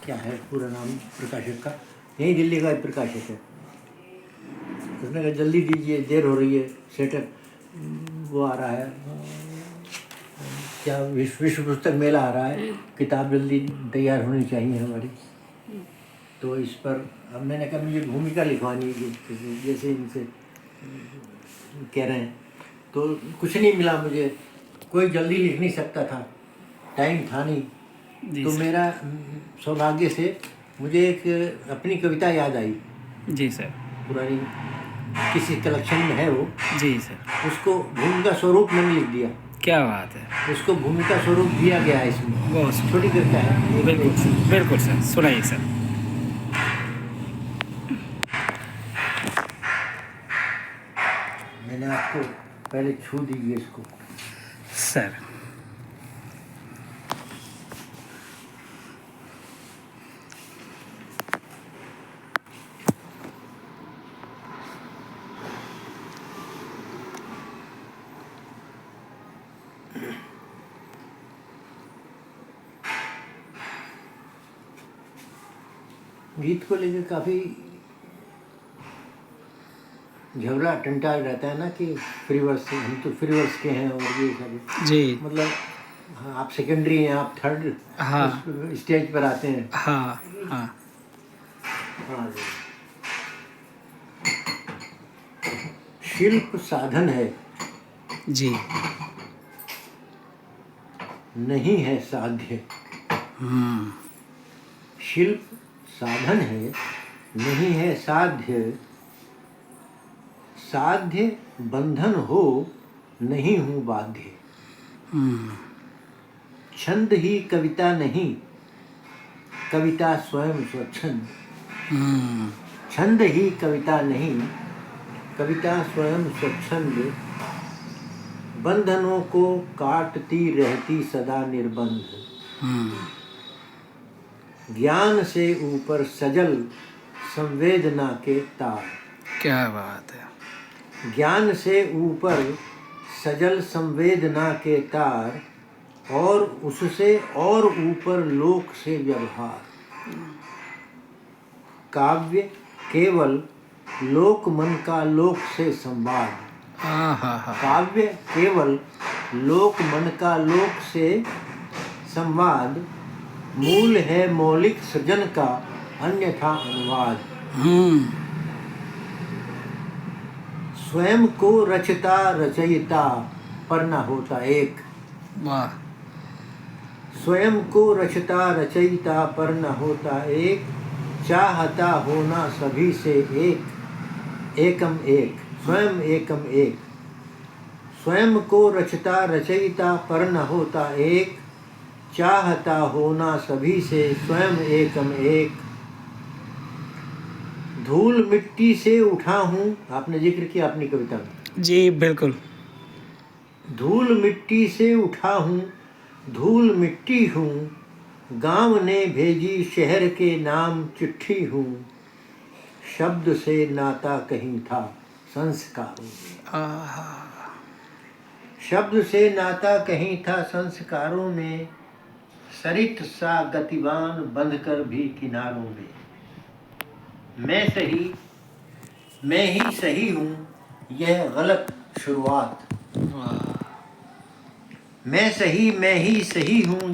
क्या है पूरा नाम प्रकाशक का, यही दिल्ली का प्रकाशक है। उसने कहा जल्दी दीजिए, देर हो रही है, सेटअप वो आ रहा है, क्या विश्व पुस्तक मेला आ रहा है, किताब जल्दी तैयार होनी चाहिए हमारी। तो इस पर अब मैंने कहा मुझे भूमिका लिखवानी है, जैसे इनसे कह रहे हैं। तो कुछ नहीं मिला मुझे, कोई जल्दी लिख नहीं सकता था, टाइम था नहीं। तो मेरा सौभाग्य से मुझे एक अपनी कविता याद आई। जी सर। पुरानी किसी कलेक्शन में है वो। जी सर। उसको भूमिका स्वरूप मैंने लिख दिया। क्या बात है। उसको भूमिका स्वरूप दिया गया है इसमें। बहुत छोटी कविता है। बिल्कुल सर, सुनाइए सर। मैंने आपको पहले छू दीजिए इसको सर। गीत को लेकर काफ़ी झगड़ा टंटा रहता है ना कि फ्री वर्स, हम तो फ्री वर्स के हैं और ये सब। जी मतलब हाँ, आप सेकेंडरी हैं, आप थर्ड हाँ स्टेज पर आते हैं। हाँ हाँ हाँ जी। शिल्प साधन है, जी। नहीं है साध्य। शिल्प साधन है, नहीं है साध्य। साध्य बंधन हो, नहीं हूँ बाध्य। छंद ही कविता नहीं, कविता स्वयं स्वच्छंद। छंद ही कविता नहीं, कविता स्वयं स्वच्छंद। बंधनों को काटती रहती सदा निर्बंध। ज्ञान से ऊपर सजल संवेदना के तार। क्या बात है। ज्ञान से ऊपर सजल संवेदना के तार, और उससे और ऊपर लोक से व्यवहार। काव्य केवल लोक मन का लोक से संवाद। काव्य केवल लोक मन का लोक से संवाद। मूल है मौलिक सृजन का, अन्यथा अनुवाद। स्वयं को रचता रचयिता पर न होता एक। वाह। स्वयं को रचता रचयिता पर न होता एक। चाहता होना सभी से एक, एकम एक। स्वयं एकम एक। स्वयं को रचता रचयिता पर न होता एक। चाहता होना सभी से स्वयं एकम एक। धूल मिट्टी से उठा हूँ, आपने जिक्र किया अपनी कविता में। जी बिल्कुल। धूल मिट्टी से उठा हूँ, धूल मिट्टी हूँ। गांव ने भेजी शहर के नाम चिट्ठी हूँ। शब्द से नाता कहीं था संस्कारों में। शब्द से नाता कहीं था संस्कारों में। सरित सा गतिवान बंधकर भी किनारों में। मैं ही सही हूँ, यह गलत शुरुआत। मैं ही सही हूँ।